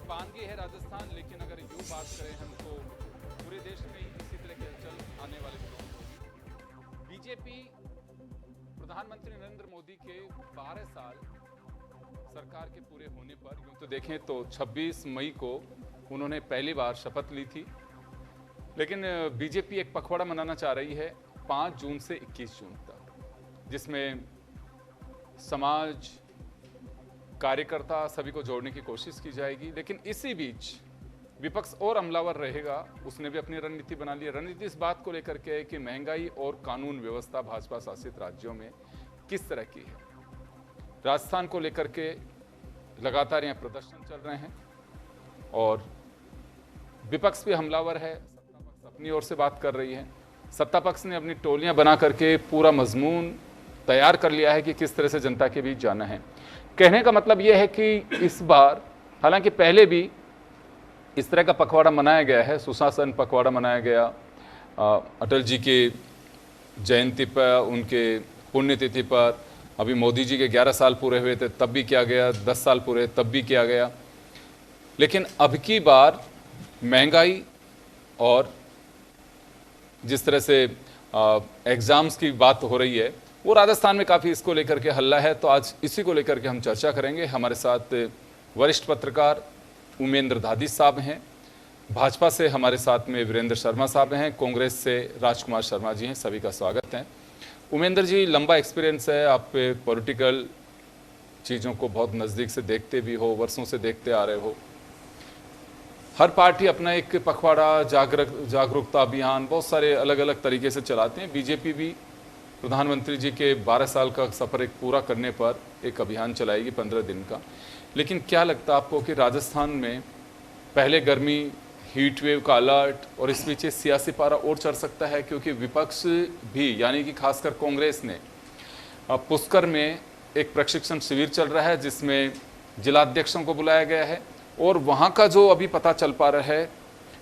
बानगी है राजस्थान, लेकिन अगर यूँ बात करें हम तो पूरे देश में ही इसी तरह की हलचल आने वाले दिनों में होगी। बीजेपी प्रधानमंत्री नरेंद्र मोदी के 12 साल सरकार के पूरे होने पर यूँ तो देखें तो 26 मई को उन्होंने पहली बार शपथ ली थी, लेकिन बीजेपी एक पखवाड़ा मनाना चाह रही है 5 जून से 21 जून तक, जिसमें समाज, कार्यकर्ता सभी को जोड़ने की कोशिश की जाएगी। लेकिन इसी बीच विपक्ष और हमलावर रहेगा, उसने भी अपनी रणनीति बना ली है। रणनीति इस बात को लेकर के है कि महंगाई और कानून व्यवस्था भाजपा शासित राज्यों में किस तरह की है। राजस्थान को लेकर के लगातार यहाँ प्रदर्शन चल रहे हैं और विपक्ष भी हमलावर है, सत्ता पक्ष अपनी ओर से बात कर रही है। सत्ता पक्ष ने अपनी टोलियां बना करके पूरा मजमून तैयार कर लिया है कि किस तरह से जनता के बीच जाना है। कहने का मतलब यह है कि इस बार, हालांकि पहले भी इस तरह का पखवाड़ा मनाया गया है, सुशासन पखवाड़ा मनाया गया अटल जी के जयंती पर, उनके पुण्यतिथि पर। अभी मोदी जी के 11 साल पूरे हुए थे तब भी किया गया, 10 साल पूरे तब भी किया गया। लेकिन अब की बार महंगाई और जिस तरह से एग्ज़ाम्स की बात हो रही है, वो राजस्थान में काफ़ी इसको लेकर के हल्ला है। तो आज इसी को लेकर के हम चर्चा करेंगे। हमारे साथ वरिष्ठ पत्रकार उमेंद्र दादी साहब हैं, भाजपा से हमारे साथ में वीरेंद्र शर्मा साहब हैं, कांग्रेस से राजकुमार शर्मा जी हैं। सभी का स्वागत है। उमेंद्र जी, लंबा एक्सपीरियंस है, आप पॉलिटिकल चीज़ों को बहुत नज़दीक से देखते भी हो, वर्षों से देखते आ रहे हो। हर पार्टी अपना एक पखवाड़ा, जागरूकता अभियान बहुत सारे अलग अलग तरीके से चलाते हैं। बीजेपी भी प्रधानमंत्री जी के 12 साल का सफ़र एक पूरा करने पर एक अभियान चलाएगी 15 दिन का। लेकिन क्या लगता है आपको कि राजस्थान में पहले गर्मी, हीट वेव का अलर्ट और इस बीच सियासी पारा और चढ़ सकता है? क्योंकि विपक्ष भी, यानी कि खासकर कांग्रेस ने पुष्कर में एक प्रशिक्षण शिविर चल रहा है जिसमें जिलाध्यक्षों को बुलाया गया है और वहाँ का जो अभी पता चल पा रहा है,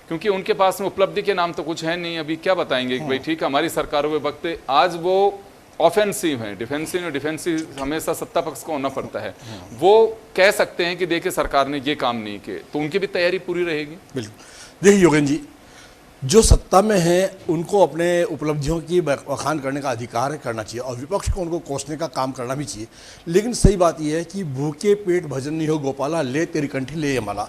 क्योंकि उनके पास में उपलब्धि के नाम तो कुछ है नहीं, अभी क्या बताएंगे कि भाई ठीक हमारी सरकारों में वक्त आज वो ऑफेंसिव है, डिफेंसिव हमेशा सत्ता पक्ष को होना पड़ता है। वो कह सकते हैं कि देखिए सरकार ने ये काम नहीं किए, तो उनकी भी तैयारी पूरी रहेगी। बिल्कुल। देखिए योगेन जी, जो सत्ता में है उनको अपने उपलब्धियों की बखान करने का अधिकार करना चाहिए और विपक्ष को उनको कोसने का काम करना भी चाहिए। लेकिन सही बात यह है कि भूखे पेट भजन नहीं हो गोपाला, ले तेरी कंठी ले ये माला।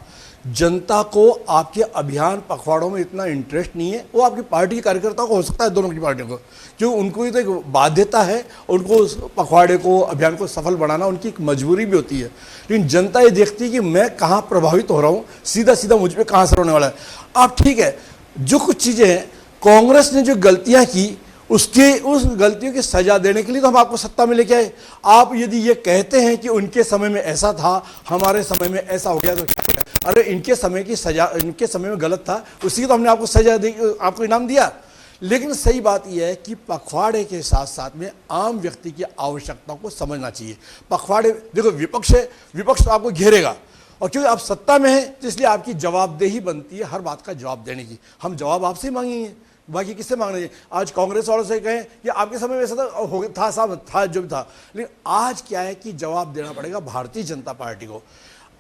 जनता को आपके अभियान पखवाड़ों में इतना इंटरेस्ट नहीं है। वो आपकी पार्टी के कार्यकर्ताओं को हो सकता है, दोनों की पार्टियों को, क्योंकि उनको ये तो एक बाध्यता है, उनको उस पखवाड़े को, अभियान को सफल बनाना उनकी एक मजबूरी भी होती है। लेकिन जनता ये देखती है कि मैं कहाँ प्रभावित हो रहा हूँ, सीधा सीधा मुझ पर कहाँ असर होने वाला है। आप ठीक है, जो कुछ चीज़ें हैं कांग्रेस ने जो गलतियां की, उसके उस गलतियों की सजा देने के लिए तो हम आपको सत्ता में लेके आए। आप यदि ये कहते हैं कि उनके समय में ऐसा था, हमारे समय में ऐसा हो गया, तो क्या है? अरे इनके समय की सजा, इनके समय में गलत था, उसी तो हमने आपको सजा दी, आपको इनाम दिया। लेकिन सही बात यह है कि पखवाड़े के साथ साथ में आम व्यक्ति की आवश्यकताओं को समझना चाहिए। पखवाड़े, देखो विपक्ष है, विपक्ष तो आपको घेरेगा, और क्योंकि आप सत्ता में हैं तो इसलिए आपकी जवाबदेही बनती है हर बात का जवाब देने की। हम जवाब आपसे ही मांगेंगे, बाकी किससे मांगना चाहिए? आज कांग्रेस वालों से कहें कि आपके समय में ऐसा था साहब, था जो भी था। लेकिन आज क्या है कि जवाब देना पड़ेगा भारतीय जनता पार्टी को।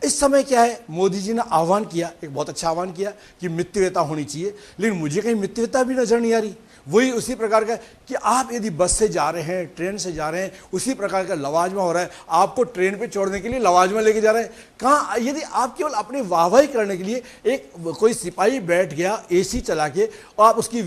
इस समय क्या है, मोदी जी ने आह्वान किया, एक बहुत अच्छा आह्वान किया कि मितव्ययता होनी चाहिए, लेकिन मुझे कहीं मितव्ययता भी नजर नहीं आ रही। वही उसी प्रकार का कि आप यदि बस से जा रहे हैं, ट्रेन से जा रहे हैं, उसी प्रकार का लवाजमा हो रहा है। आपको ट्रेन पे छोड़ने के लिए लवाजमा लेके जा रहे हैं। कहाँ, यदि आप केवल अपनी वाहवाही करने के लिए एक कोई सिपाही बैठ गया एसी चला के और आप उसकी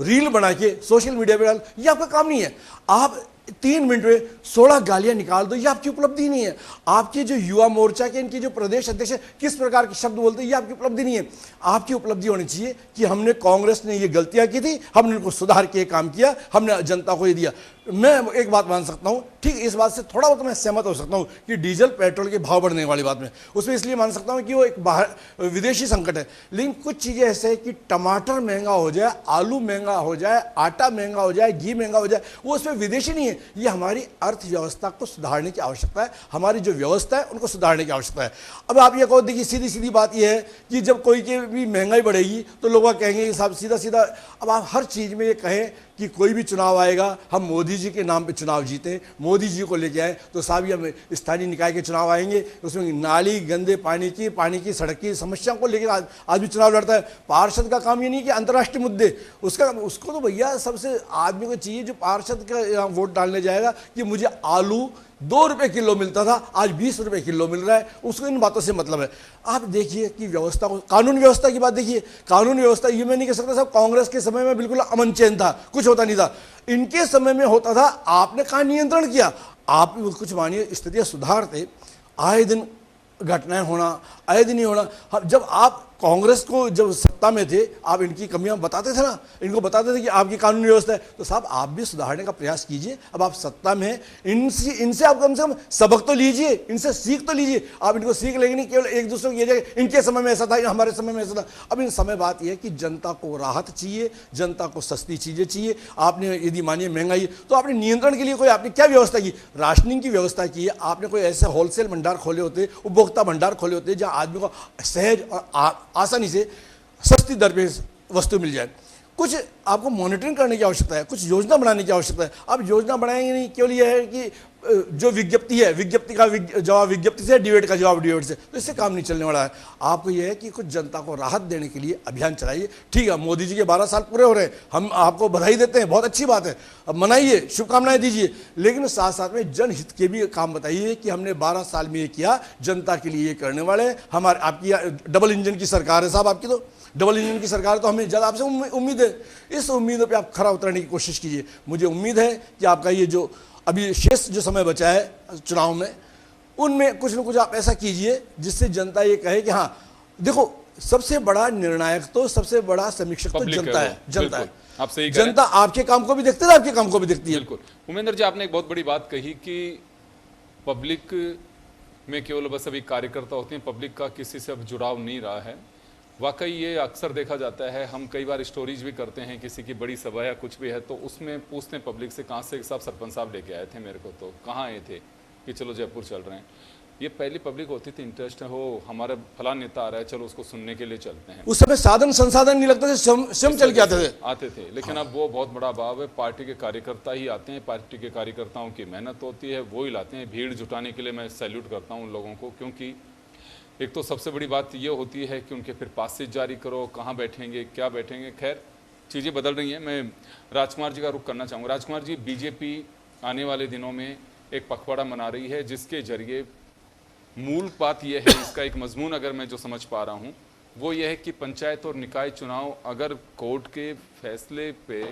रील बना के सोशल मीडिया पे डाल, ये आपका काम नहीं है। आप 3 मिनट में 16 गालियां निकाल दो, ये आपकी उपलब्धि नहीं है। आपके जो युवा मोर्चा के इनके जो प्रदेश अध्यक्ष किस प्रकार के शब्द बोलते हैं, ये आपकी उपलब्धि नहीं है। आपकी उपलब्धि होनी चाहिए कि हमने, कांग्रेस ने ये गलतियां की थी, हमने इनको सुधार के काम किया, हमने जनता को ये दिया। मैं एक बात मान सकता हूं, ठीक इस बात से थोड़ा बहुत मैं सहमत हो सकता हूं कि डीजल पेट्रोल के भाव बढ़ने वाली बात में, उसमें इसलिए मान सकता हूं कि वो एक बाहर विदेशी संकट है। लेकिन कुछ चीजें ऐसे है कि टमाटर महंगा हो जाए, आलू महंगा हो जाए, आटा महंगा हो जाए, घी महंगा हो जाए, वो उसमें विदेशी नहीं है। ये हमारी अर्थव्यवस्था को सुधारने की आवश्यकता है, हमारी जो व्यवस्था है उनको सुधारने की आवश्यकता है। अब आप ये कहो, देखिए सीधी सीधी बात यह है कि जब कोई की भी महंगाई बढ़ेगी तो लोग कहेंगे कि साहब सीधा सीधा, अब आप हर चीज में ये कहें कि कोई भी चुनाव आएगा हम मोदी जी के नाम पे चुनाव जीते, मोदी जी को लेके आए। तो साहब ये हम स्थानीय निकाय के चुनाव आएंगे, उसमें नाली गंदे पानी की सड़क की समस्या को लेकर आदमी चुनाव लड़ता है। पार्षद का काम ये नहीं कि अंतर्राष्ट्रीय मुद्दे, उसको तो भैया सबसे आदमी को चाहिए जो पार्षद का यहाँ वोट डालने जाएगा कि मुझे आलू 2 रुपए किलो मिलता था, आज 20 रुपए किलो मिल रहा है, उसको इन बातों से मतलब है। आप देखिए कि व्यवस्था को, कानून व्यवस्था की बात देखिए, कानून व्यवस्था ये मैं नहीं कह सकता साहब कांग्रेस के समय में बिल्कुल अमन चैन था, कुछ होता नहीं था। इनके समय में होता था, आपने कहाँ नियंत्रण किया, आप कुछ मानिए स्थितियाँ सुधारते, आए दिन घटनाएं होना, आए दिन ही होना। जब आप कांग्रेस को जब सत्ता में थे, आप इनकी कमियां बताते थे ना, इनको बताते थे कि आपकी कानून व्यवस्था है, तो साहब आप भी सुधारने का प्रयास कीजिए। अब आप सत्ता में हैं, इनसे आप कम से कम सबक तो लीजिए, इनसे सीख तो लीजिए। आप इनको सीख लेंगे नहीं, केवल एक दूसरे को ये जाए इनके समय में ऐसा था, हमारे समय में ऐसा था। अब इन समय बात यह है कि जनता को राहत चाहिए, जनता को सस्ती चीजें चाहिए। आपने यदि मानिए महंगाई, तो आपने नियंत्रण के लिए कोई आपने क्या व्यवस्था की, राशनिंग की व्यवस्था की है। आपने कोई ऐसे होलसेल भंडार खोले होते, उपभोक्ता भंडार खोले होते जहां आदमी को सहज और आसानी से सस्ती दर पे वस्तु मिल जाए। कुछ आपको मॉनिटरिंग करने की आवश्यकता है, कुछ योजना बनाने की आवश्यकता है। आप योजना बनाएंगे नहीं, केवल यह है कि जो विज्ञप्ति है, विज्ञप्ति का जवाब विज्ञप्ति से, डिबेट का जवाब डिबेट से, तो इससे काम नहीं चलने वाला है। आपको यह है कि कुछ जनता को राहत देने के लिए अभियान चलाइए। ठीक है, मोदी जी के 12 साल पूरे हो रहे हैं, हम आपको बधाई देते हैं, बहुत अच्छी बात है, अब मनाइए, शुभकामनाएं दीजिए, लेकिन साथ साथ में जनहित के भी काम बताइए कि हमने 12 साल में ये किया, जनता के लिए ये करने वाले हैं। हमारे आपकी डबल इंजन की सरकार है साहब, आपकी तो डबल इंजन की सरकार, तो हमें ज़्यादा आपसे उम्मीद है। इस उम्मीदों पे आप खरा उतरने की कोशिश कीजिए। मुझे उम्मीद है कि आपका ये जो अभी शेष जो समय बचा है चुनाव में, उनमें कुछ न कुछ आप ऐसा कीजिए जिससे जनता ये कहे कि हाँ देखो, सबसे बड़ा निर्णायक तो, सबसे बड़ा समीक्षक तो जनता है, जनता है। आप सही जनता आपके काम को भी देखती है, आपके काम को भी देखती है। बिल्कुल। उमेंद्र जी, आपने एक बहुत बड़ी बात कही कि पब्लिक में केवल बस अभी कार्यकर्ता होते हैं, पब्लिक का किसी से अब जुड़ाव नहीं रहा है। वाकई ये अक्सर देखा जाता है, हम कई बार स्टोरीज भी करते हैं, किसी की बड़ी सभा या कुछ भी है तो उसमें पूछते हैं पब्लिक से, कहाँ से साहब सरपंच साहब लेके आए थे मेरे को, तो कहाँ आए थे कि चलो जयपुर चल रहे हैं। ये पहली पब्लिक होती थी, इंटरेस्ट हो हमारा फला नेता आ रहा है, चलो उसको सुनने के लिए चलते हैं। उस समय साधन संसाधन नहीं लगता थे, स्वयं चल के आते थे। लेकिन अब वो बहुत बड़ा अभाव है, पार्टी के कार्यकर्ता ही आते हैं, पार्टी के कार्यकर्ताओं की मेहनत होती है, वो ही लाते हैं। भीड़ जुटाने के लिए मैं सैल्यूट करता हूँ उन लोगों को, क्योंकि एक तो सबसे बड़ी बात ये होती है कि उनके फिर पासेज जारी करो, कहाँ बैठेंगे, क्या बैठेंगे। खैर, चीज़ें बदल रही हैं। मैं राजकुमार जी का रुख करना चाहूँगा। राजकुमार जी, बीजेपी आने वाले दिनों में एक पखवाड़ा मना रही है, जिसके जरिए मूल बात यह है, इसका एक मजमून अगर मैं जो समझ पा रहा हूँ वो ये है कि पंचायत और निकाय चुनाव अगर कोर्ट के फैसले पे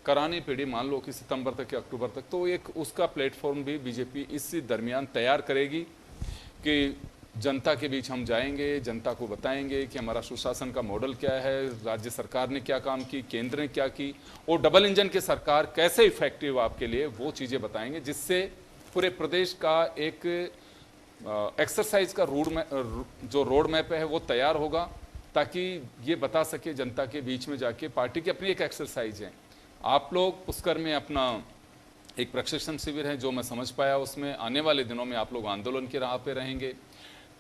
कराने पड़े, मान लो कि सितंबर तक या अक्टूबर तक, तो एक उसका प्लेटफॉर्म भी बीजेपी इस दरमियान तैयार करेगी कि जनता के बीच हम जाएंगे, जनता को बताएंगे कि हमारा सुशासन का मॉडल क्या है, राज्य सरकार ने क्या काम की, केंद्र ने क्या की, और डबल इंजन की सरकार कैसे इफेक्टिव आपके लिए, वो चीज़ें बताएंगे, जिससे पूरे प्रदेश का एक एक्सरसाइज का जो रोड मैप है वो तैयार होगा, ताकि ये बता सके जनता के बीच में जाके पार्टी की अपनी एक एक्सरसाइज है। आप लोग पुष्कर में अपना एक प्रशिक्षण शिविर है जो मैं समझ पाया, उसमें आने वाले दिनों में आप लोग आंदोलन की राह पे रहेंगे,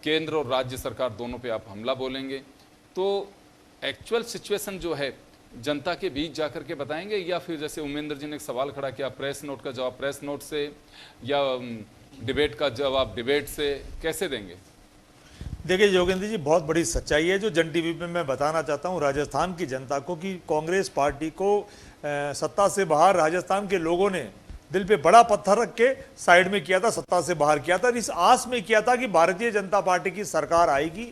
केंद्र और राज्य सरकार दोनों पे आप हमला बोलेंगे, तो एक्चुअल सिचुएशन जो है जनता के बीच जाकर के बताएंगे, या फिर जैसे उमेंद्र जी ने एक सवाल खड़ा किया, प्रेस नोट का जवाब प्रेस नोट से या डिबेट का जवाब डिबेट से, कैसे देंगे? देखिए योगेंद्र जी, बहुत बड़ी सच्चाई है जो जन टीवी पे मैं बताना चाहता हूँ राजस्थान की जनता को कि कांग्रेस पार्टी को सत्ता से बाहर राजस्थान के लोगों ने दिल पे बड़ा पत्थर रख के साइड में किया था, सत्ता से बाहर किया था। इस आस में किया था कि भारतीय जनता पार्टी की सरकार आएगी,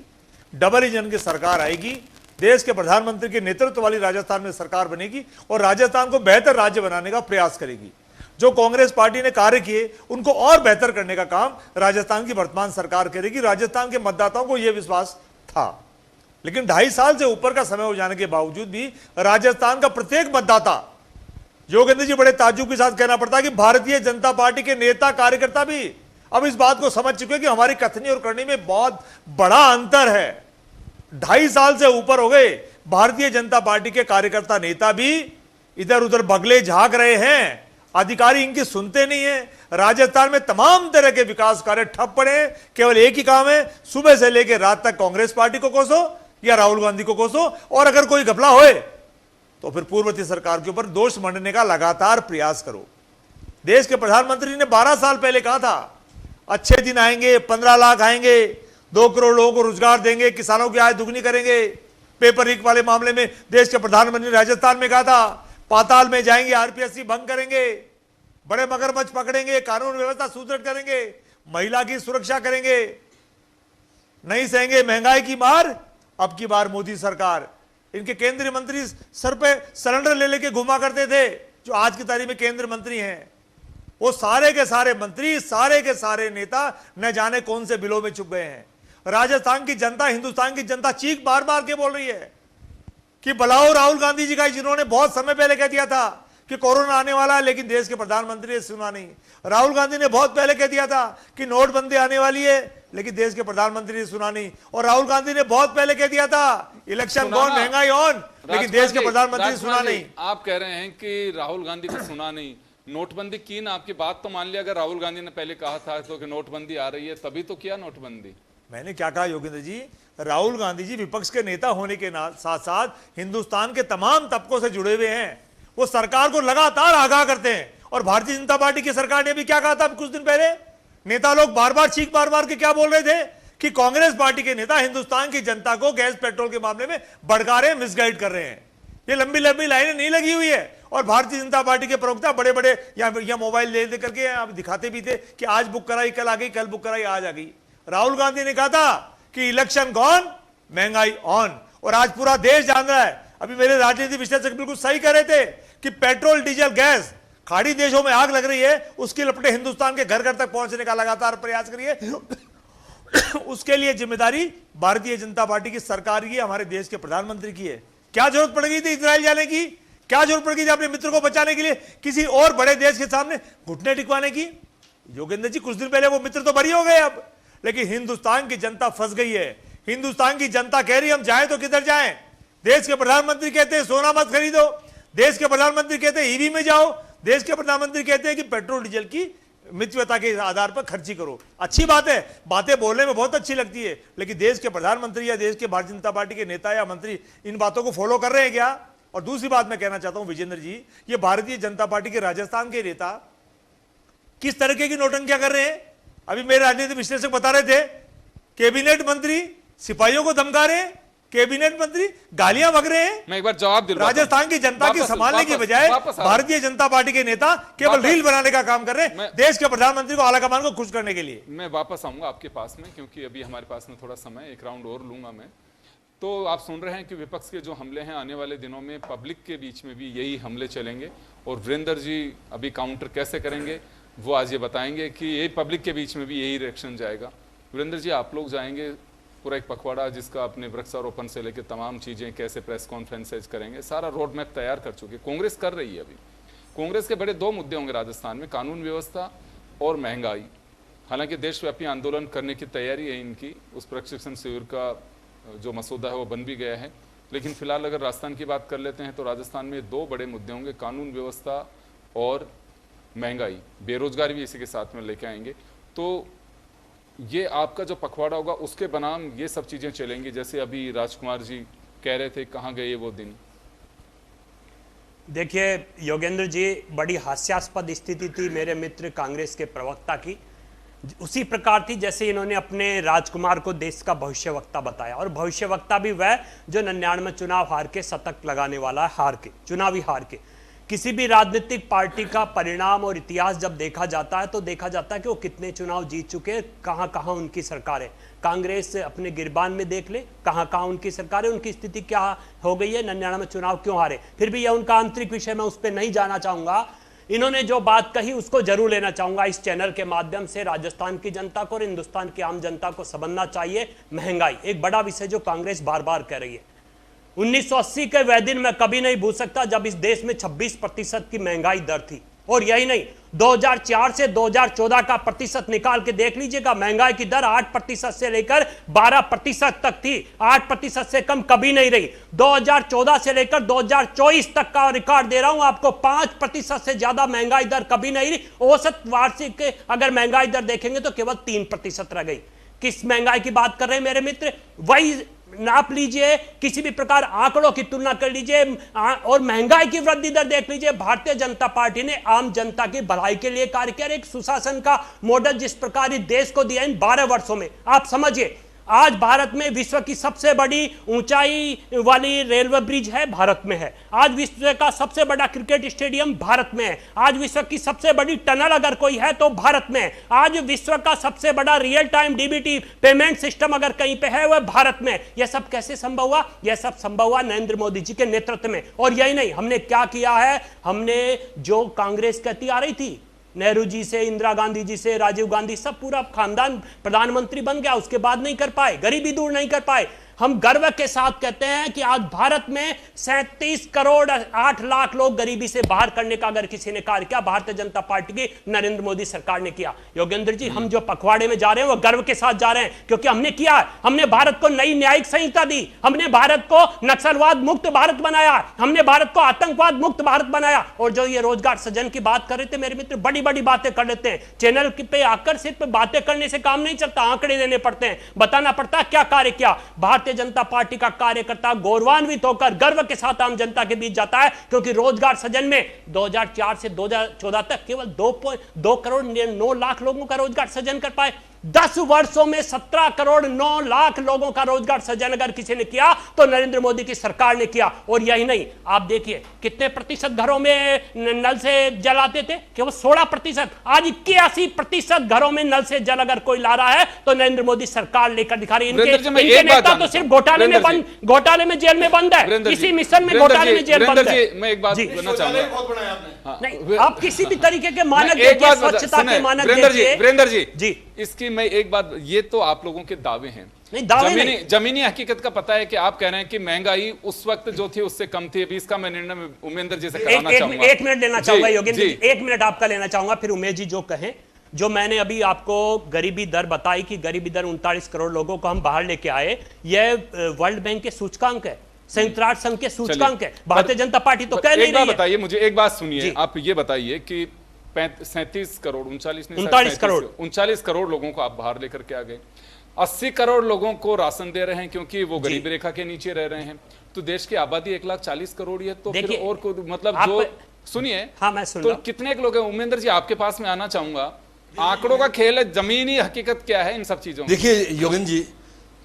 डबल इंजन की सरकार आएगी, देश के प्रधानमंत्री के नेतृत्व वाली राजस्थान में सरकार बनेगी और राजस्थान को बेहतर राज्य बनाने का प्रयास करेगी। जो कांग्रेस पार्टी ने कार्य किए उनको और बेहतर करने का काम राजस्थान की वर्तमान सरकार करेगी। राजस्थान के मतदाताओं को यह विश्वास था, लेकिन 2.5 साल से ऊपर का समय हो जाने के बावजूद भी राजस्थान का प्रत्येक मतदाता, योगेंद्र जी बड़े ताज्जुब के साथ कहना पड़ता है कि भारतीय जनता पार्टी के नेता कार्यकर्ता भी अब इस बात को समझ चुके हैं कि हमारी कथनी और करनी में बहुत बड़ा अंतर है। 2.5 साल से ऊपर हो गए, भारतीय जनता पार्टी के कार्यकर्ता नेता भी इधर उधर बगले झांक रहे हैं, अधिकारी इनकी सुनते नहीं है। राजस्थान में तमाम तरह के विकास कार्य ठप पड़े हैं, केवल एक ही काम है, सुबह से लेकर रात तक कांग्रेस पार्टी को कोसो या राहुल गांधी को कोसो, और अगर कोई घपला होए तो फिर पूर्ववर्ती सरकार के ऊपर दोष मंडने का लगातार प्रयास करो। देश के प्रधानमंत्री ने 12 साल पहले कहा था अच्छे दिन आएंगे, 15 लाख आएंगे, 2 करोड़ लोगों को रोजगार देंगे, किसानों की आय दुगनी करेंगे। पेपर लीक वाले मामले में देश के प्रधानमंत्री ने राजस्थान में कहा था पाताल में जाएंगे, आरपीएससी भंग करेंगे, बड़े मगरमच्छ पकड़ेंगे, कानून व्यवस्था सुदृढ़ करेंगे, महिला की सुरक्षा करेंगे, नहीं सहेंगे महंगाई की मार। अब की बार मोदी सरकार, इनके केंद्रीय मंत्री सर पे सिलेंडर ले लेके घुमा करते थे, जो आज की तारीख में केंद्रीय मंत्री हैं, वो सारे के सारे मंत्री, सारे के सारे नेता न जाने कौन से बिलों में छुप गए हैं। राजस्थान की जनता, हिंदुस्तान की जनता चीख बार बार के बोल रही है कि बुलाओ राहुल गांधी जी का, जिन्होंने बहुत समय पहले कह दिया था कि कोरोना आने वाला है, लेकिन देश के प्रधानमंत्री ने सुना नहीं। राहुल गांधी ने बहुत पहले कह दिया था कि नोटबंदी आने वाली है, लेकिन देश के प्रधानमंत्री ने सुना नहीं। और राहुल गांधी ने बहुत पहले कह दिया था इलेक्शन गॉन, महंगाई ऑन, लेकिन देश के प्रधानमंत्री ने सुना नहीं। आप कह रहे हैं कि राहुल गांधी को सुना नहीं, नोटबंदी की ना, आपकी बात तो मान लिया। अगर राहुल गांधी ने पहले कहा था तो कि नोटबंदी आ रही है, तभी तो किया नोटबंदी। मैंने क्या कहा योगेंद्र जी, राहुल गांधी जी विपक्ष के नेता होने के साथ साथ हिंदुस्तान के तमाम तबकों से जुड़े हुए हैं। वो सरकार को लगातार आगाह करते हैं। और भारतीय जनता पार्टी की सरकार ने भी क्या कहा था कुछ दिन पहले, नेता लोग बार बार चीख बार बार के क्या बोल रहे थे कि कांग्रेस पार्टी के नेता हिंदुस्तान की जनता को गैस पेट्रोल के मामले में भड़का रहे हैं, मिसगाइड कर रहे हैं। ये लंबी लंबी लाइनें नहीं लगी हुई है। और भारतीय जनता पार्टी के प्रवक्ता बड़े बड़े या मोबाइल ले करके आप दिखाते भी थे कि आज बुक कराई कल आ गई, कल बुक कराई आज आ गई। राहुल गांधी ने कहा था कि इलेक्शन गॉन, महंगाई ऑन। और आज पूरा देश जान रहा है, अभी मेरे राजनीति विश्लेषक बिल्कुल सही कह रहे थे कि पेट्रोल, डीजल, गैस, खाड़ी देशों में आग लग रही है, उसकी लपटें हिंदुस्तान के घर घर तक पहुंचने का लगातार प्रयास करिए। उसके लिए जिम्मेदारी भारतीय जनता पार्टी की सरकार की है, हमारे देश के प्रधानमंत्री की है। क्या जरूरत पड़ गई थी इजराइल जाने की? क्या जरूरत पड़ गई थी अपने मित्र को बचाने के लिए किसी और बड़े देश के सामने घुटने टिकवाने की? योगेंद्र जी, कुछ दिन पहले वो मित्र तो बरी हो गए अब, लेकिन हिंदुस्तान की जनता फंस गई है। हिंदुस्तान की जनता कह रही है हम जाएं तो किधर जाएं? देश के प्रधानमंत्री कहते हैं सोना मत खरीदो, देश के प्रधानमंत्री कहते हैं ईवी में जाओ, देश के प्रधानमंत्री कहते हैं कि पेट्रोल डीजल की मितव्यता के आधार पर खर्ची करो। अच्छी बात है, बातें बोलने में बहुत अच्छी लगती है, लेकिन देश के प्रधानमंत्री या देश के भारतीय जनता पार्टी के नेता या मंत्री इन बातों को फॉलो कर रहे हैं क्या? और दूसरी बात मैं कहना चाहता हूं विजेंद्र जी, ये भारतीय जनता पार्टी के राजस्थान के नेता किस तरीके की नौटंकियां कर रहे हैं? अभी मेरे राजनीतिक विश्लेषक बता रहे थे, कैबिनेट मंत्री सिपाहियों को धमका रहे हैं, कैबिनेट मंत्री गालियां बक रहे हैं। मैं एक बार जवाब दिलवाता हूं। राजस्थान की जनता की संभालने की बजाय भारतीय जनता पार्टी के नेता केवल रील बनाने का काम कर रहे हैं, देश के प्रधानमंत्री को, आलाकमान को खुश करने के लिए। मैं वापस आऊंगा आपके पास में, क्योंकि अभी हमारे पास में थोड़ा समय, एक राउंड और लूंगा मैं। तो आप सुन रहे हैं कि विपक्ष के जो हमले हैं, आने वाले दिनों में पब्लिक के बीच में भी यही हमले चलेंगे। और वीरेंद्र जी अभी काउंटर कैसे करेंगे वो आज ये बताएंगे कि ये पब्लिक के बीच में भी यही रिएक्शन जाएगा। वीरेंद्र जी, आप लोग जाएंगे पूरा एक पखवाड़ा, जिसका अपने वृक्षारोपण से लेकर तमाम चीज़ें, कैसे प्रेस कॉन्फ्रेंसेज करेंगे, सारा रोड मैप तैयार कर चुके। कांग्रेस कर रही है। अभी कांग्रेस के बड़े 2 मुद्दे होंगे राजस्थान में, कानून व्यवस्था और महंगाई। हालांकि देशव्यापी आंदोलन करने की तैयारी है इनकी, उस प्रशिक्षण शिविर का जो मसौदा है वो बन भी गया है। लेकिन फिलहाल अगर राजस्थान की बात कर लेते हैं तो राजस्थान में 2 बड़े मुद्दे होंगे, कानून व्यवस्था और महंगाई। बेरोजगारी भी इसी के साथ में लेके आएंगे। तो ये आपका जो पखवाड़ा होगा उसके बनाम ये सब चीजें चलेंगी। जैसे अभी राजकुमार जी कह रहे थे, कहाँ गए वो दिन? देखिए योगेंद्र जी, बड़ी हास्यास्पद स्थिति थी मेरे मित्र कांग्रेस के प्रवक्ता की। उसी प्रकार थी जैसे इन्होंने अपने राजकुमार को देश का भविष्यवक्ता बताया। और भविष्यवक्ता भी वह जो 99 चुनाव हार के शतक लगाने वाला है, चुनावी हार के। किसी भी राजनीतिक पार्टी का परिणाम और इतिहास जब देखा जाता है तो देखा जाता है कि वो कितने चुनाव जीत चुके हैं, कहाँ कहाँ उनकी सरकार है। कांग्रेस अपने गिरबान में देख ले, कहाँ कहाँ उनकी सरकार है, उनकी स्थिति क्या हो गई है, 99 चुनाव क्यों हारे। फिर भी यह उनका आंतरिक विषय, मैं उस पर नहीं जाना चाहूंगा। इन्होंने जो बात कही उसको जरूर लेना चाहूंगा इस चैनल के माध्यम से। राजस्थान की जनता को और हिंदुस्तान की आम जनता को समझना चाहिए, महंगाई एक बड़ा विषय जो कांग्रेस बार बार कह रही है। 1980 के वह दिन मैं कभी नहीं भूल सकता जब इस देश में 26% की महंगाई दर थी। और यही नहीं, 2004 से 2014 का प्रतिशत निकाल के देख लीजिएगा, महंगाई की दर 8% से लेकर 12% तक थी। 8% से कम कभी नहीं रही। 2014 से लेकर 2024 तक का रिकॉर्ड दे रहा हूं आपको, 5% से ज्यादा महंगाई दर कभी नहीं रही। औसत वार्षिक अगर महंगाई दर देखेंगे तो केवल 3% रह गई। किस महंगाई की बात कर रहे हैं मेरे मित्र? वही नाप लीजिए, किसी भी प्रकार आंकड़ों की तुलना कर लीजिए और महंगाई की वृद्धि दर देख लीजिए, भारतीय जनता पार्टी ने आम जनता की भलाई के लिए कार्य किया। एक सुशासन का मॉडल जिस प्रकार इस देश को दिया इन 12 वर्षों में, आप समझिए आज भारत में विश्व की सबसे बड़ी ऊंचाई वाली रेलवे ब्रिज है, भारत में है। आज विश्व का सबसे बड़ा क्रिकेट स्टेडियम भारत में है। आज विश्व की सबसे बड़ी टनल अगर कोई है तो भारत में है। आज विश्व का सबसे बड़ा real time DBT payment system अगर कहीं पे है वह भारत में। यह सब कैसे संभव हुआ? यह सब संभव हुआ नरेंद्र मोदी जी के नेतृत्व में। और यही नहीं, हमने क्या किया है, हमने जो कांग्रेस कहती आ रही थी, नेहरू जी से, इंदिरा गांधी जी से, राजीव गांधी, सब पूरा खानदान प्रधानमंत्री बन गया, उसके बाद नहीं कर पाए, गरीबी दूर नहीं कर पाए। हम गर्व के साथ कहते हैं कि आज भारत में 37 करोड़ 8 लाख लोग गरीबी से बाहर करने का अगर किसी ने कार्य किया, भारतीय जनता पार्टी की नरेंद्र मोदी सरकार ने किया। योगेंद्र जी, हम जो पखवाड़े में जा रहे हैं वो गर्व के साथ जा रहे हैं, क्योंकि हमने किया है। हमने भारत को नई न्यायिक संहिता दी, हमने भारत को नक्सलवाद मुक्त भारत बनाया, हमने भारत को आतंकवाद मुक्त भारत बनाया। और जो ये रोजगार सृजन की बात कर रहे थे मेरे मित्र, बड़ी बड़ी बातें कर लेते हैं चैनल पे आकर, सिर्फ बातें करने से काम नहीं चलता, आंकड़े देने पड़ते हैं, बताना पड़ता है क्या कार्य किया। भारतीय जनता पार्टी का कार्यकर्ता गौरवान्वित होकर गर्व के साथ आम जनता के बीच जाता है, क्योंकि रोजगार सृजन में 2004 से 2014 तक केवल 2 करोड़ 9 लाख लोगों का रोजगार सृजन कर पाए। 10 वर्षों में 17 करोड़ 9 लाख लोगों का रोजगार सृजन अगर किसी ने किया तो नरेंद्र मोदी की सरकार ने किया। और यही नहीं, आप देखिए कितने प्रतिशत घरों में नल से जल आते थे, केवल 16%। आज 81% घरों में नल से जल अगर कोई ला रहा है तो नरेंद्र मोदी सरकार लेकर दिखा रही है। इनके नेता तो सिर्फ घोटाले में जेल में बंद है, इसी मिशन में घोटाले में जेल बंद है। मैं एक बात कहना चाहूंगा, नहीं, आप किसी भी तरीके के मानक देखिए, स्वच्छता के मानक देखिए। वीरेंद्र जी जी, इसकी मैं एक बात, ये तो आप लोगों के दावे हैं, नहीं दावे नहीं, जमीनी हकीकत का पता है कि आप कह रहे हैं कि महंगाई उस वक्त जो थी उससे कम थी। अभी इसका मैं निर्णय उमेंद्र जी से कराना चाहूंगा। एक मिनट लेना चाहूंगा योगेंद्र जी, 1 मिनट आपका लेना चाहूंगा, फिर उमेश जी जो कहें। जो मैंने अभी आपको गरीबी दर बताई कि गरीबी दर 39 करोड़ लोगों को हम बाहर लेके आए, यह वर्ल्ड बैंक के सूचकांक है, संयुक्त राष्ट्र संघ के सूचकांक है। भारतीय जनता पार्टी तो कह नहीं रही है। बताइए मुझे एक बात, सुनिए, आप ये बताइए कि 37 करोड़ 39 करोड़ लोगों को आप बाहर लेकर के आ गए, 80 करोड़ लोगों को राशन दे रहे हैं क्योंकि वो गरीबी रेखा के नीचे रह रहे हैं। तो देश की आबादी 1,40,00,000 करोड़ है, तो फिर और को मतलब जो सुनिए, हाँ मैं सुन तो कितने लोग हैं? उमेंद्र जी आपके पास में आना चाहूंगा, आंकड़ों का खेल है, जमीनी हकीकत क्या है इन सब चीजों। देखिए योगेंद्र जी,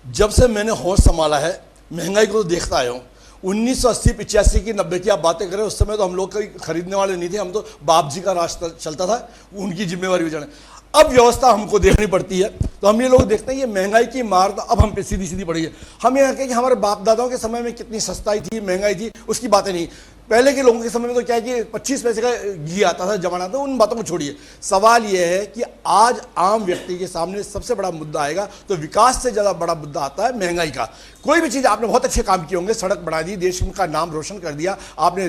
जब से मैंने होश संभाला है महंगाई को तो देखता आया हूँ। 1980-85 की 90 की आप बातें करें, उस समय तो हम लोग कहीं खरीदने वाले नहीं थे, हम तो बाप जी का रास्ता चलता था, उनकी जिम्मेवारी भी जाने। अब व्यवस्था हमको देखनी पड़ती है, तो हम ये लोग देखते हैं ये महंगाई की मार तो अब हम पे सीधी सीधी पड़ी है। हम ये कहें कि हमारे बाप दादाओं के समय में कितनी सस्ताई थी, महंगाई थी, उसकी बातें नहीं। पहले के लोगों के समय में तो क्या है कि 25 पैसे का घी आता था, जमाना था, उन बातों को छोड़िए। सवाल यह है कि आज आम व्यक्ति के सामने सबसे बड़ा मुद्दा आएगा तो विकास से ज़्यादा बड़ा मुद्दा आता है महंगाई का। कोई भी चीज़ आपने बहुत अच्छे काम किए होंगे, सड़क बना दी, देश का नाम रोशन कर दिया आपने,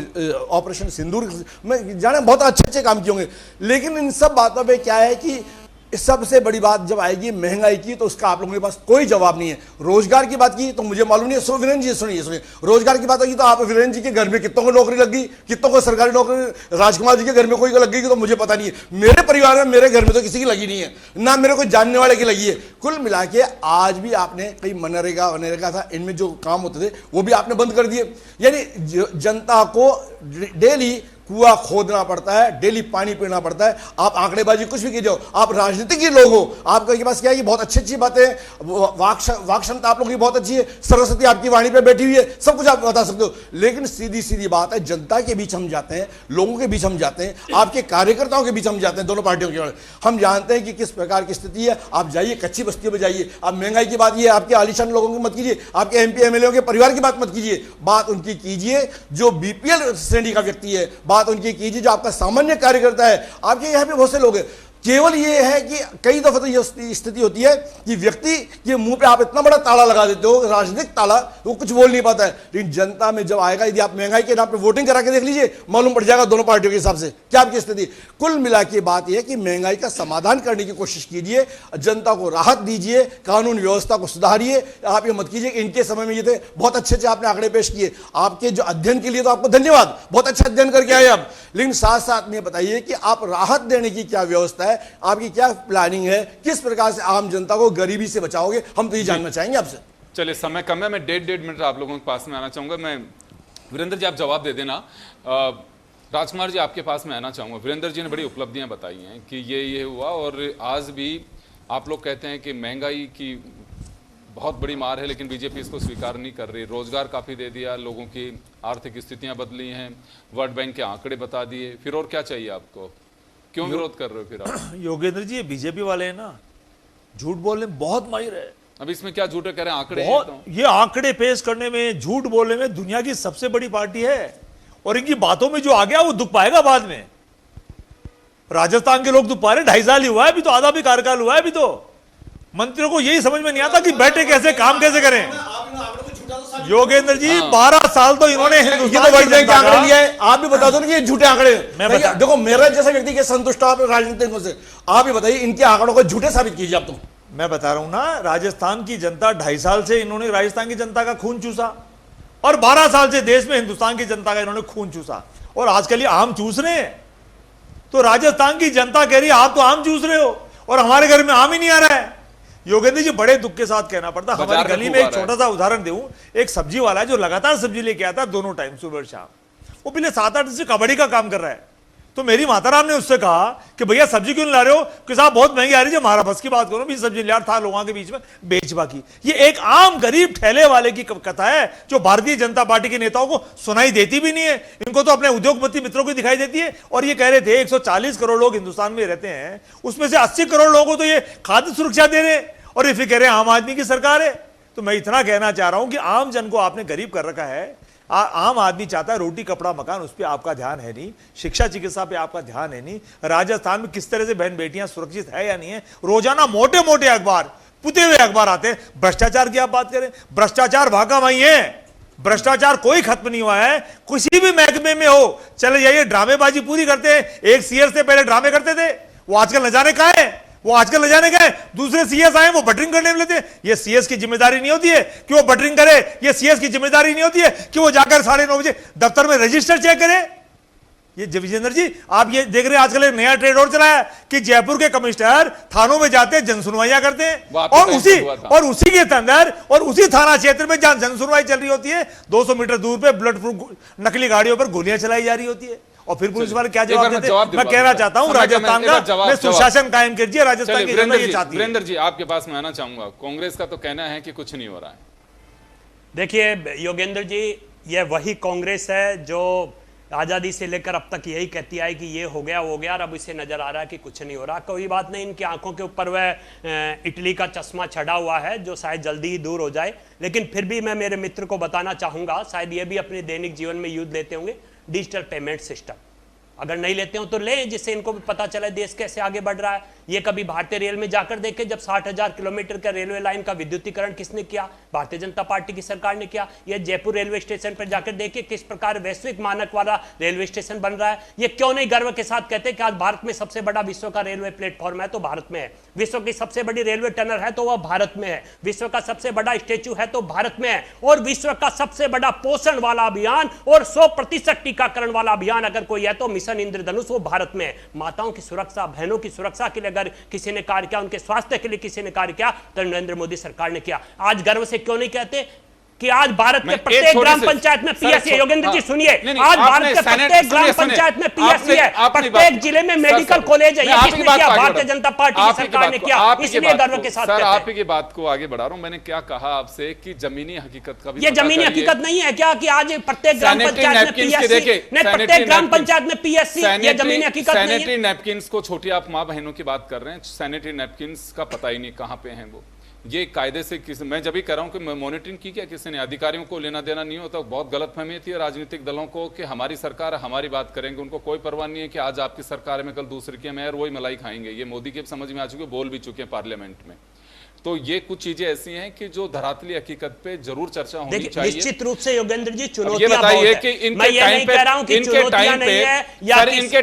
ऑपरेशन सिंदूर में जाने बहुत अच्छे काम किए होंगे, लेकिन इन सब बातों पर क्या है कि सबसे बड़ी बात जब आएगी महंगाई की तो उसका आप लोगों के पास कोई जवाब नहीं है। रोजगार की बात की तो मुझे मालूम नहीं है। वीरेंद्र जी सुनिए, रोजगार की बात होगी तो आप वीरेंद्र जी के घर में कितनों को नौकरी लग गई, कितनों को सरकारी नौकरी, राजकुमार जी के घर में कोई को लग गई तो मुझे पता नहीं है। मेरे परिवार में, मेरे घर में तो किसी की लगी नहीं है, ना मेरे कोई जानने वाले की लगी है। कुल मिला के आज भी आपने कई मनरेगा था, इनमें जो काम होते थे वो भी आपने बंद कर दिए। यानी जनता को डेली कुआं खोदना पड़ता है, डेली पानी पीना पड़ता है। आप आंकड़ेबाजी कुछ भी कीजिए, आप राजनीतिक ही लोग हो, आपके पास क्या है कि बहुत अच्छी अच्छी बातें, वाक क्षमता आप लोगों की बहुत अच्छी है, सरस्वती आपकी वाणी पे बैठी हुई है, सब कुछ आप बता सकते हो, लेकिन सीधी सीधी बात है जनता के बीच हम जाते हैं, लोगों के बीच हम जाते हैं, आपके कार्यकर्ताओं के बीच हम जाते हैं, दोनों पार्टियों के। हम जानते हैं कि किस प्रकार की स्थिति है। आप जाइए कच्ची बस्तियों में जाइए, आप महंगाई की बात, ये आपके आलिशान लोगों की मत कीजिए, आपके MP MLA के परिवार की बात मत कीजिए, बात उनकी कीजिए जो BPL श्रेणी का व्यक्ति है, बात उनकी कीजिए जो आपका सामान्य कार्यकर्ता है। आपके यहाँ पे बहुत से लोग हैं, केवल ये है कि कई दफा तो ये स्थिति होती है कि व्यक्ति के मुंह पे आप इतना बड़ा ताला लगा देते हो, राजनीतिक ताला, वो कुछ बोल नहीं पाता है। लेकिन जनता में जब आएगा, यदि आप महंगाई के नाम पे वोटिंग करा के देख लीजिए, मालूम पड़ जाएगा दोनों पार्टियों के हिसाब से क्या आपकी स्थिति। कुल मिला के बात यह है कि महंगाई का समाधान करने की कोशिश कीजिए, जनता को राहत दीजिए, कानून व्यवस्था को सुधारिए। आप ये मत कीजिए कि इनके समय में ये थे, बहुत अच्छे अच्छे आपने आंकड़े पेश किए, आपके जो अध्ययन के लिए तो आपको धन्यवाद, बहुत अच्छा अध्ययन करके आए आप। लेकिन साथ साथ में बताइए कि आप राहत देने की क्या व्यवस्था है, आपकी क्या प्लानिंग है, किस प्रकार से आम जनता को गरीबी से बचाओगे, हम तो ये जानना चाहेंगे आपसे। चलिए, समय कम है, मैं डेढ़ मिनट आप लोगों के पास में आना चाहूंगा। मैं वीरेंद्र जी, आप जवाब दे देना। राजकुमार जी, आपके पास में आना चाहूंगा। वीरेंद्र जी ने बड़ी उपलब्धियां बताई हैं कि ये हुआ, और आज भी आप लोग कहते हैं कि महंगाई की बहुत बड़ी मार है, लेकिन बीजेपी इसको स्वीकार नहीं कर रही। रोजगार काफ़ी दे दिया, लोगों की आर्थिक स्थितियां बदली हैं, वर्ल्ड बैंक के आंकड़े बता दिए, फिर और क्या चाहिए आपको? क्यों विरोध कर रहे हो फिर आप? योगेंद्र जी, ये बीजेपी वाले हैं ना, झूठ बोलने में बहुत माहिर है। अब इसमें क्या झूठ कह रहे हैं? आंकड़े बहुत, ये आंकड़े पेश करने में, झूठ बोलने में दुनिया की सबसे बड़ी पार्टी है, और इनकी बातों में जो आ गया वो दुख पाएगा बाद में। राजस्थान के लोग दुख पा रहे, 2.5 साल ही हुआ है अभी तो, आधा भी कार्यकाल हुआ है अभी तो। मंत्रियों को यही समझ में नहीं आता कि बैठे कैसे, काम कैसे करें। योगेंद्र जी, 12 साल तो इन्होंने हिंदुस्तान वर्ल्ड बैंक के आंकड़े लिए है। आप भी बता दो ना कि ये झूठे आंकड़े। देखो, मेरा जैसा व्यक्ति के संतुष्ट आप राजनीतिकों से, आप ही बताइए इनके आंकड़ों को झूठे साबित कीजिए आप। तो मैं बता रहा हूं ना, राजस्थान की जनता 2.5 साल से इन्होंने राजस्थान की जनता का खून चूसा, और 12 साल से देश में हिंदुस्तान की जनता का इन्होंने खून चूसा, और आज के लिए आम चूस रहे हैं। तो राजस्थान की जनता कह रही है आप तो आम चूस रहे हो, और हमारे घर में आम ही नहीं आ रहा है। योगेंद्र जी, बड़े दुख के साथ कहना पड़ता, हमारी गली में एक छोटा सा उदाहरण दूं, एक सब्जी वाला है जो लगातार सब्जी लेके आता है दोनों टाइम, सुबह और शाम। वो पिछले 7-8 दिन से कबड्डी का काम कर रहा है। तो मेरी माताराम ने उससे कहा कि भैया सब्जी क्यों ला रहे हो, कि साहब बहुत महंगी आ रही है। हमारा बस की बात करो, 20 सब्जी लिया था लोगों के बीच में बेच बाकी। ये एक आम गरीब ठेले वाले की कथा है जो भारतीय जनता पार्टी के नेताओं को सुनाई देती भी नहीं है। इनको तो अपने उद्योगपति मित्रों को दिखाई देती है। और ये कह रहे थे 140 करोड़ लोग हिंदुस्तान में रहते हैं, उसमें से 80 करोड़ लोगों को तो ये खाद्य सुरक्षा दे रहे हैं, और ये फिर कह रहे हैं आम आदमी की सरकार है। तो मैं इतना कहना चाह रहा हूं कि आम जन को आपने गरीब कर रखा है। आम आदमी चाहता है रोटी कपड़ा मकान, उस पर आपका ध्यान है नहीं। शिक्षा चिकित्सा पे आपका ध्यान है नहीं। राजस्थान में किस तरह से बहन बेटियां सुरक्षित है या नहीं है, रोजाना मोटे मोटे अखबार, पुते हुए अखबार आते हैं। भ्रष्टाचार की आप बात करें, भ्रष्टाचार भागा वहीं है, भ्रष्टाचार कोई खत्म नहीं हुआ है। किसी भी महकमे में हो, चले जाइए, ड्रामेबाजी पूरी करते हैं। एक सीएस से पहले ड्रामे करते थे, वो आजकल न जाने कहां है, वो आजकल न जाने गए। दूसरे सीएस आए, वो बटरिंग करने में लेते हैं। ये सीएस की जिम्मेदारी नहीं होती है कि वो बटरिंग करे, ये सीएस की जिम्मेदारी नहीं होती है कि वो जाकर 9:30 बजे दफ्तर में रजिस्टर चेक करे। ये विजेंद्र जी, आप ये देख रहे हैं आजकल एक नया ट्रेड और चला है कि जयपुर के कमिश्नर थानों में जाते हैं, जनसुनवाइयां करते हैं, और उसी के अंदर और उसी थाना क्षेत्र में जहां जनसुनवाई चल रही होती है, 200 मीटर दूर पे ब्लड प्रूफ नकली गाड़ियों पर गोलियां चलाई जा रही होती है। और फिर पुलिस वाले क्या जवाब देते हैं? मैं कहना चाहता हूं राजस्थान का सुशासन कायम कीजिए, राजस्थान की जनता ये चाहती है। वीरेंद्र जी, आपके पास मैं आना चाहूंगा। कांग्रेस का तो कहना है कि कुछ नहीं हो रहा है। देखिए योगेंद्र जी, ये वही कांग्रेस है जो आज़ादी से लेकर अब तक यही कहती है कि ये हो गया वो गया, और अब इसे नजर आ रहा है कि कुछ नहीं हो रहा। कोई बात नहीं, इनकी आंखों के ऊपर वह इटली का चश्मा चढ़ा हुआ है जो शायद जल्दी ही दूर हो जाए। लेकिन फिर भी मैं मेरे मित्र को बताना चाहूंगा, शायद ये भी अपने दैनिक जीवन में यूज लेते होंगे, डिजिटल पेमेंट सिस्टम। अगर नहीं लेते हो तो ले, जिससे इनको भी पता चले देश कैसे आगे बढ़ रहा है। ये कभी भारतीय रेल में जाकर देखे, जब 60,000 किलोमीटर का रेलवे लाइन का विद्युतीकरण किसने किया? भारतीय जनता पार्टी की सरकार ने किया। ये जयपुर रेलवे स्टेशन पर जाकर देखे किस प्रकार वैश्विक मानक वाला रेलवे स्टेशन बन रहा है। ये क्यों नहीं गर्व के साथ कहते कि आज भारत में सबसे बड़ा विश्व का रेलवे प्लेटफॉर्म है तो भारत में है, विश्व की सबसे बड़ी रेलवे टनल है तो वह भारत में है, विश्व का सबसे बड़ा स्टैच्यू है तो भारत में है, और विश्व का सबसे बड़ा पोषण वाला अभियान और 100% टीकाकरण वाला अभियान अगर कोई है तो मिशन इंद्रधनुष, वो भारत में है। माताओं की सुरक्षा, बहनों की सुरक्षा के लिए अगर किसी ने कार्य किया, उनके स्वास्थ्य के लिए किसी ने कार्य किया तो नरेंद्र मोदी सरकार ने किया। आज गर्व से क्यों नहीं कहते कि आज भारत के प्रत्येक ग्राम पंचायत में पीएससी है? योगेंद्र जी सुनिए, आज भारत के प्रत्येक ग्राम पंचायत में पीएससी है, प्रत्येक जिले में मेडिकल कॉलेज है। ये किसने किया? भारतीय जनता पार्टी की सरकार ने किया, इसलिए गर्व के साथ कहते हैं। आप की बात को आगे बढ़ा रहा हूं। मैंने क्या कहा आपसे कि जमीनी हकीकत का भी ये जमीनी हकीकत नहीं है क्या कि आज प्रत्येक ग्राम पंचायत में पीएससी नहीं, प्रत्येक ग्राम पंचायत में पीएससी, ये जमीनी हकीकत नहीं है। सैनिटरी नैपकिन्स को छोटी, आप मां बहनों की बात कर रहे हैं, सैनिटरी नैपकिन्स का पता ही नहीं कहां पे हैं वो। ये कायदे से मैं जब भी कह रहा हूं कि मॉनिटरिंग की क्या किसी ने, अधिकारियों को लेना देना नहीं होता। बहुत गलतफहमी थी राजनीतिक दलों को कि हमारी सरकार हमारी बात करेंगे, उनको कोई परवाह नहीं है कि आज आपकी सरकार में कल दूसरे की मेयर वही मलाई खाएंगे। ये मोदी के समझ में आ चुके, बोल भी चुके हैं पार्लियामेंट में। तो ये कुछ चीजें ऐसी हैं कि जो धरातली हकीकत पे जरूर चर्चा होनी चाहिए। निश्चित रूप से योगेंद्र जी चुनौतियां ये बताइए कि इनके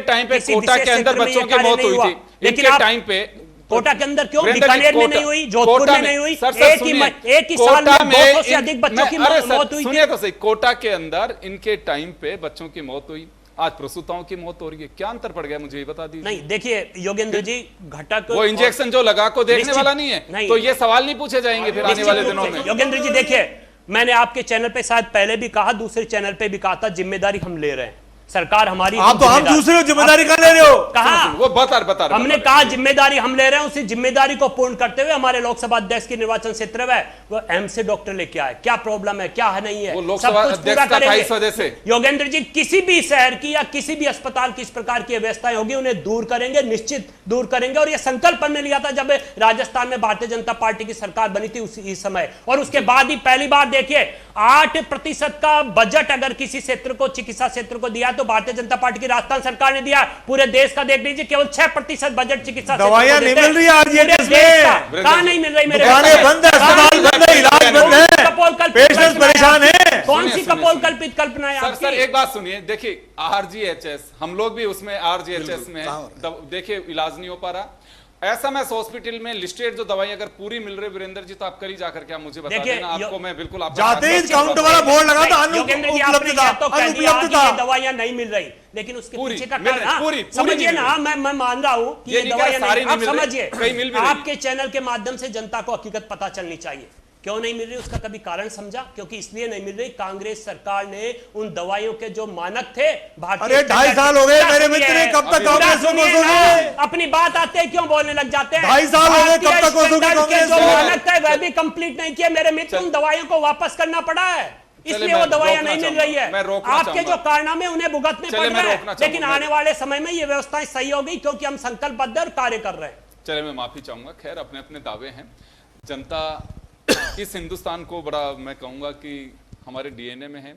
टाइम पे कोटा के अंदर बच्चों की मौत हुई थी, इनके टाइम पे कोटा के अंदर क्यों? बीकानेर में नहीं हुई, जोधपुर में नहीं हुई, एक ही साल में 200 से अधिक बच्चों की मौत हुई। सुनिए तो सही, कोटा के अंदर इनके टाइम पे बच्चों की मौत हुई, आज प्रसूताओं की मौत हो रही है। क्या अंतर पड़ गया मुझे ये बता दीजिए। नहीं देखिए योगेंद्र जी, घटक वो इंजेक्शन जो लगा को देखने निश्चित- वाला नहीं है, नहीं। तो ये सवाल नहीं पूछे जाएंगे फिर आने वाले दिनों में। योगेंद्र जी देखिए, मैंने आपके चैनल पे शायद पहले भी कहा, दूसरे चैनल पे भी कहा था, जिम्मेदारी हम ले रहे हैं, सरकार हमारी। आप तो हम जिम्मेदार- दूसरे को जिम्मेदारी का ले रहे हो। कहा वो बता रहे हमने कहा जिम्मेदारी हम ले रहे हैं, उसी जिम्मेदारी को पूर्ण करते हुए हमारे लोकसभा अध्यक्ष की निर्वाचन क्षेत्र में वो एम से डॉक्टर लेके आए। क्या प्रॉब्लम है, क्या है नहीं है, वो लोकसभा सब कुछ पूरा अध्यक्ष का करेंगे। 28 वजह से। योगेंद्र जी, किसी भी शहर की या किसी भी अस्पताल की इस प्रकार की व्यवस्थाएं होगी, उन्हें दूर करेंगे, निश्चित दूर करेंगे। और यह संकल्प हमने लिया था जब राजस्थान में भारतीय जनता पार्टी की सरकार बनी थी उसी समय, और उसके बाद ही पहली बार देखिए 8% का बजट अगर किसी क्षेत्र को, चिकित्सा क्षेत्र को दिया तो भारतीय जनता पार्टी की राजस्थान सरकार ने दिया। पूरे देश का देख लीजिए, केवल 6% बजट चिकित्सा क्षेत्र को दवाइयां नहीं देते हैं। मिल रही है RGH पूरे देश का। कहां नहीं मिल रही मेरे दुकानें बच्चे? बंद है, अस्पताल बंद है, इलाज बंद है, पेशेंट्स परेशान है। कौन सी सुनिए, कपोल कल्पित कल्पना है सर आपकी? एक बात सुनिए, देखिए आरजीएचएस, हम लोग भी उसमें आरजीएचएस में देखिए इलाज नहीं हो पा रहा। ऐसा मैं हॉस्पिटल में लिस्टेड जो दवाई अगर पूरी मिल रही वीरेंद्र जी, तो आप कल ही जाकर क्या मुझे बता देखिए, देना, आपको मैं बिल्कुल आपका जाते ही आश्वासन काउंटर दूंगा। वाला बोर्ड लगा था योगेंद्र जी, आपने अनुपलब्धता, यह तो कह दिया कि अनुपलब्धता। ये दवाइयां नहीं मिल रही, लेकिन उसके पूरी पीछे का मिल कारण, रही, हाँ, पूरी समझिए नहीं ना, मिल मैं मान रहा हूं कि ये ये नहीं कह दवाइयां रहा सारी नहीं, आप नहीं मिल रही, समझिए, कहीं मिल भी रही। आपके चैनल के माध्यम से जनता को हकीकत पता चलनी चाहिए। क्यों नहीं मिल रही उसका कभी कारण समझा? क्योंकि इसलिए नहीं मिल रही, कांग्रेस सरकार ने उन दवाइयों के जो मानक थे भारतीय अरे 2.5 साल हो गए मेरे मित्र, कब तक कांग्रेस को कोसोगे? अपनी बात आते हैं क्यों बोलने लग जाते हैं? 2.5 साल हो गए, कब तक कोसोगे भारतीय कांग्रेस स्टैंडर्ड के को? जो मानक थे वह भी कंप्लीट नहीं किए मेरे मित्र, उन दवाइयों को वापस करना पड़ा है, इसलिए वो मैं दवाइयां रोकना नहीं मिल रही है। मैं रोकना आपके चाहूंगा। जो कारनामे उन्हें भुगतने चलिए, पड़ मैं रहे रोकना हैं, लेकिन चाहूंगा। आने वाले समय में ये व्यवस्थाएं सही होगी क्योंकि हम संकल्पबद्ध और कार्य कर रहे हैं। चले, मैं माफी चाहूंगा। खैर, अपने अपने दावे हैं। जनता इस हिंदुस्तान को बड़ा, मैं कहूंगा कि हमारे डीएनए में है,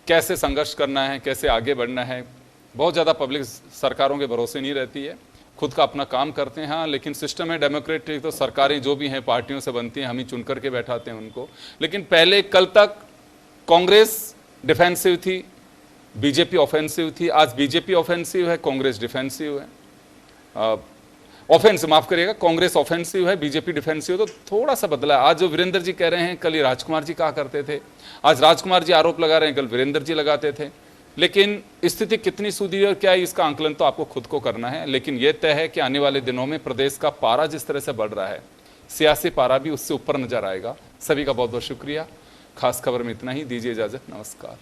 कैसे संघर्ष करना है, कैसे आगे बढ़ना है। बहुत ज़्यादा पब्लिक सरकारों के भरोसे नहीं रहती है, खुद का अपना काम करते हैं। हाँ, लेकिन सिस्टम है डेमोक्रेटिक, तो सरकारें जो भी हैं पार्टियों से बनती हैं, हम ही चुन करके बैठाते हैं उनको। लेकिन पहले कल तक कांग्रेस डिफेंसिव थी, बीजेपी ऑफेंसिव थी। आज बीजेपी ऑफेंसिव है, कांग्रेस डिफेंसिव है। ऑफेंसिव, माफ करिएगा, कांग्रेस ऑफेंसिव है, बीजेपी डिफेंसिव, तो थोड़ा सा बदला है। आज जो वीरेंद्र जी कह रहे हैं, कल ही राजकुमार जी कहा करते थे। आज राजकुमार जी आरोप लगा रहे हैं, कल वीरेंद्र जी लगाते थे। लेकिन स्थिति कितनी सुधरी और क्या है, इसका आंकलन तो आपको खुद को करना है। लेकिन यह तय है कि आने वाले दिनों में प्रदेश का पारा जिस तरह से बढ़ रहा है, सियासी पारा भी उससे ऊपर नजर आएगा। सभी का बहुत बहुत शुक्रिया। खास खबर में इतना ही, दीजिए इजाजत, नमस्कार।